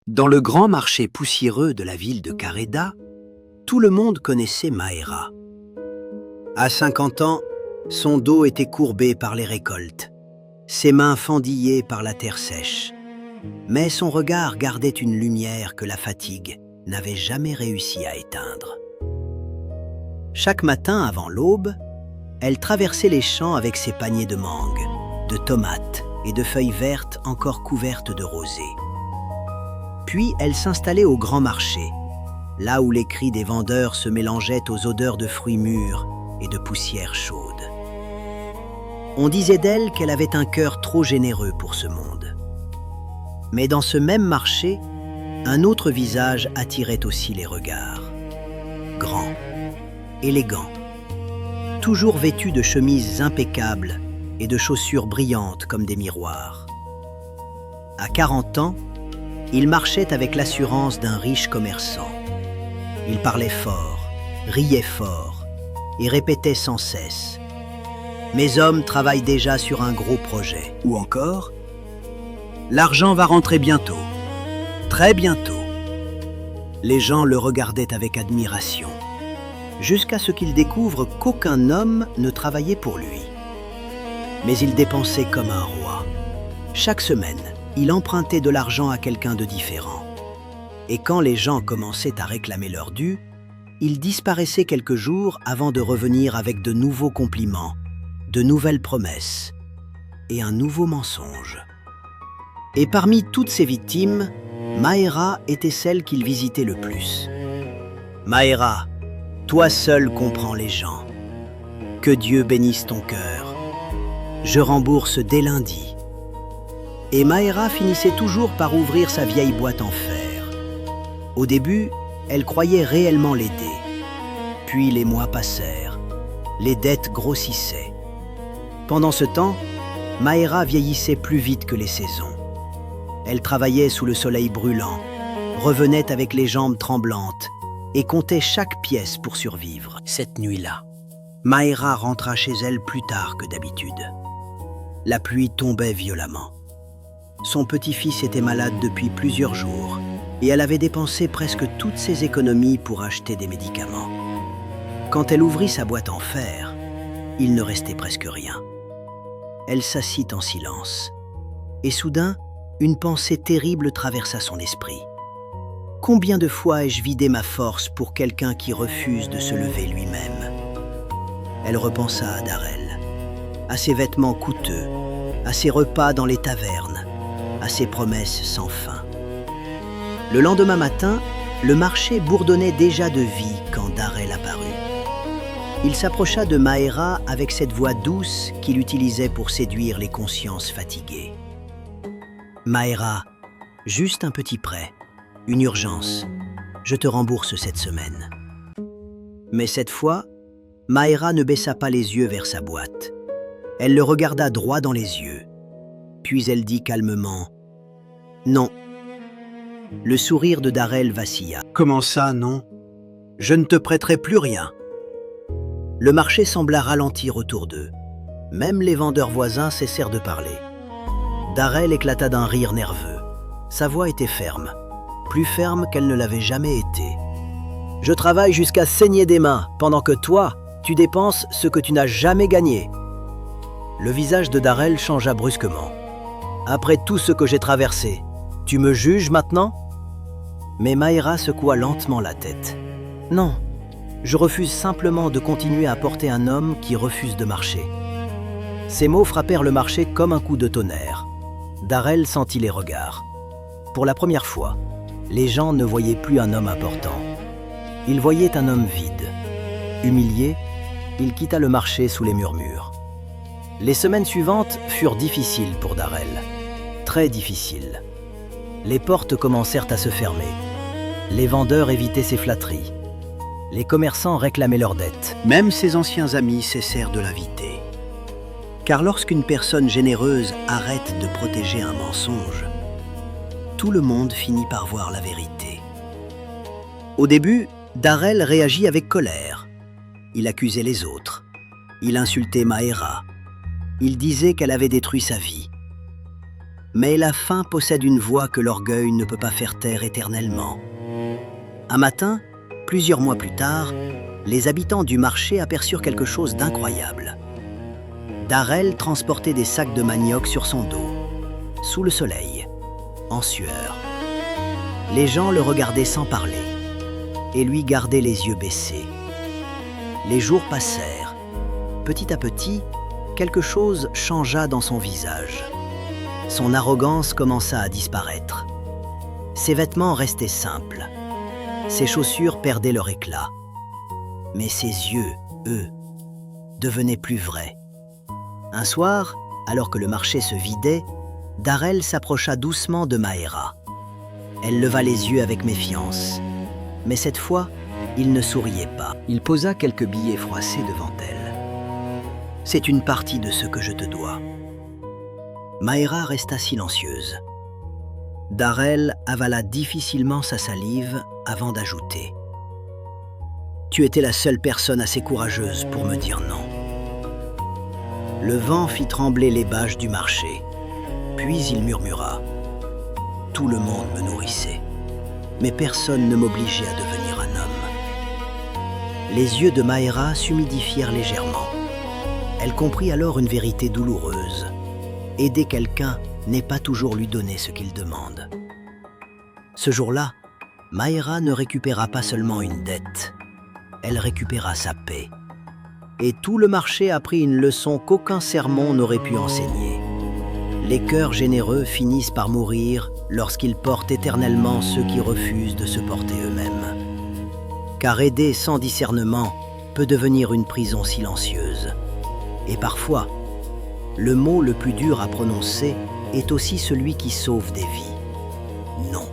Dans le grand marché poussiéreux de la ville de Kareda, tout le monde connaissait Mahera. À 50 ans, son dos était courbé par les récoltes, ses mains fendillées par la terre sèche. Mais son regard gardait une lumière que la fatigue n'avait jamais réussi à éteindre. Chaque matin avant l'aube, elle traversait les champs avec ses paniers de mangue, de tomates et de feuilles vertes encore couvertes de rosée. Puis elle s'installait au grand marché, là où les cris des vendeurs se mélangeaient aux odeurs de fruits mûrs et de poussière chaude. On disait d'elle qu'elle avait un cœur trop généreux pour ce monde. Mais dans ce même marché, un autre visage attirait aussi les regards. Grand, élégant, toujours vêtu de chemises impeccables et de chaussures brillantes comme des miroirs. À 40 ans, il marchait avec l'assurance d'un riche commerçant. Il parlait fort, riait fort et répétait sans cesse « Mes hommes travaillent déjà sur un gros projet » ou encore « L'argent va rentrer bientôt, très bientôt ». Les gens le regardaient avec admiration, jusqu'à ce qu'il découvre qu'aucun homme ne travaillait pour lui. Mais il dépensait comme un roi. Chaque semaine, il empruntait de l'argent à quelqu'un de différent. Et quand les gens commençaient à réclamer leur dû, il disparaissait quelques jours avant de revenir avec de nouveaux compliments, de nouvelles promesses et un nouveau mensonge. Et parmi toutes ces victimes, Mahera était celle qu'il visitait le plus. « Mahera, toi seul comprends les gens. Que Dieu bénisse ton cœur. Je rembourse dès lundi. » Et Mahera finissait toujours par ouvrir sa vieille boîte en fer. Au début, elle croyait réellement l'aider. Puis les mois passèrent. Les dettes grossissaient. Pendant ce temps, Mahera vieillissait plus vite que les saisons. Elle travaillait sous le soleil brûlant, revenait avec les jambes tremblantes et comptait chaque pièce pour survivre. Cette nuit-là, Mahera rentra chez elle plus tard que d'habitude. La pluie tombait violemment. Son petit-fils était malade depuis plusieurs jours et elle avait dépensé presque toutes ses économies pour acheter des médicaments. Quand elle ouvrit sa boîte en fer, il ne restait presque rien. Elle s'assit en silence et soudain, une pensée terrible traversa son esprit. Combien de fois ai-je vidé ma force pour quelqu'un qui refuse de se lever lui-même? Elle repensa à Darel, à ses vêtements coûteux, à ses repas dans les tavernes, à ses promesses sans fin. Le lendemain matin, le marché bourdonnait déjà de vie quand Darel apparut. Il s'approcha de Mahera avec cette voix douce qu'il utilisait pour séduire les consciences fatiguées. « Mahera, juste un petit prêt, une urgence. Je te rembourse cette semaine. » Mais cette fois, Mahera ne baissa pas les yeux vers sa boîte. Elle le regarda droit dans les yeux. Puis elle dit calmement « Non. » Le sourire de Darel vacilla. « Comment ça, non? Je ne te prêterai plus rien. » Le marché sembla ralentir autour d'eux. Même les vendeurs voisins cessèrent de parler. Darel éclata d'un rire nerveux. Sa voix était ferme, plus ferme qu'elle ne l'avait jamais été. « Je travaille jusqu'à saigner des mains, pendant que toi, tu dépenses ce que tu n'as jamais gagné. » Le visage de Darel changea brusquement. « Après tout ce que j'ai traversé, tu me juges maintenant ?» Mais Mahera secoua lentement la tête. « Non, je refuse simplement de continuer à porter un homme qui refuse de marcher. » Ces mots frappèrent le marché comme un coup de tonnerre. Darel sentit les regards. Pour la première fois, les gens ne voyaient plus un homme important. Ils voyaient un homme vide. Humilié, il quitta le marché sous les murmures. Les semaines suivantes furent difficiles pour Darel. Très difficiles. Les portes commencèrent à se fermer. Les vendeurs évitaient ses flatteries. Les commerçants réclamaient leurs dettes. Même ses anciens amis cessèrent de l'inviter. Car lorsqu'une personne généreuse arrête de protéger un mensonge, tout le monde finit par voir la vérité. Au début, Darel réagit avec colère. Il accusait les autres. Il insultait Mahera. Il disait qu'elle avait détruit sa vie. Mais la faim possède une voix que l'orgueil ne peut pas faire taire éternellement. Un matin, plusieurs mois plus tard, les habitants du marché aperçurent quelque chose d'incroyable. Darel transportait des sacs de manioc sur son dos, sous le soleil, en sueur. Les gens le regardaient sans parler et lui gardaient les yeux baissés. Les jours passèrent. Petit à petit, quelque chose changea dans son visage. Son arrogance commença à disparaître. Ses vêtements restaient simples. Ses chaussures perdaient leur éclat. Mais ses yeux, eux, devenaient plus vrais. Un soir, alors que le marché se vidait, Darel s'approcha doucement de Mahéra. Elle leva les yeux avec méfiance. Mais cette fois, il ne souriait pas. Il posa quelques billets froissés devant elle. « C'est une partie de ce que je te dois. » Mahéra resta silencieuse. Darel avala difficilement sa salive avant d'ajouter. « Tu étais la seule personne assez courageuse pour me dire non. » Le vent fit trembler les bâches du marché. Puis il murmura. « Tout le monde me nourrissait, mais personne ne m'obligeait à devenir un homme. » Les yeux de Mahéra s'humidifièrent légèrement. Elle comprit alors une vérité douloureuse. Aider quelqu'un n'est pas toujours lui donner ce qu'il demande. Ce jour-là, Mahéra ne récupéra pas seulement une dette, elle récupéra sa paix. Et tout le marché apprit une leçon qu'aucun sermon n'aurait pu enseigner. Les cœurs généreux finissent par mourir lorsqu'ils portent éternellement ceux qui refusent de se porter eux-mêmes. Car aider sans discernement peut devenir une prison silencieuse. Et parfois, le mot le plus dur à prononcer est aussi celui qui sauve des vies. Non.